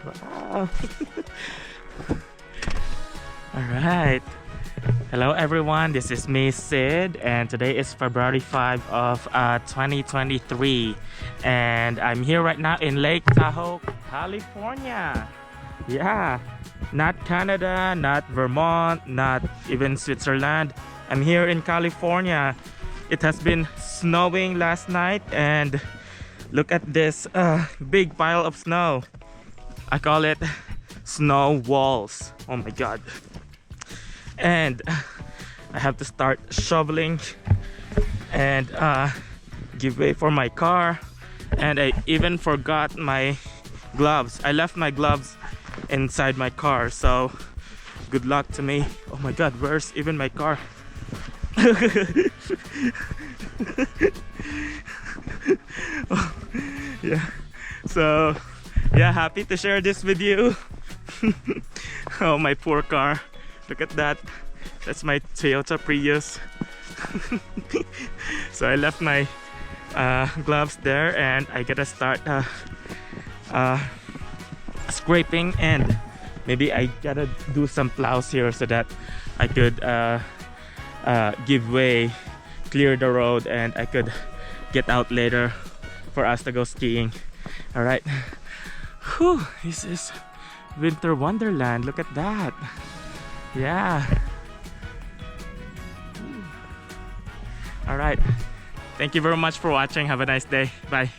Wow. All right. Hello everyone, this is me Sid, and today is February 5 of 2023, and I'm here right now in Lake Tahoe, California. Yeah, not Canada, not Vermont, not even Switzerland. I'm here in California. It has been snowing last night, and look at this big pile of snow. I call it snow walls. Oh my god. And I have to start shoveling and give way for my car, and I even forgot my gloves. I left my gloves inside my car, so good luck to me. Oh my god, where's even my car? Oh, yeah, so yeah, happy to share this with you. Oh, my poor car. Look at that. That's my Toyota Prius. So I left my gloves there, and I gotta start scraping, and maybe I gotta do some plows here so that I could give way, clear the road, and I could get out later for us to go skiing. All right. Whew, this is Winter Wonderland. Look at that. Yeah. All right. Thank you very much for watching. Have a nice day. Bye.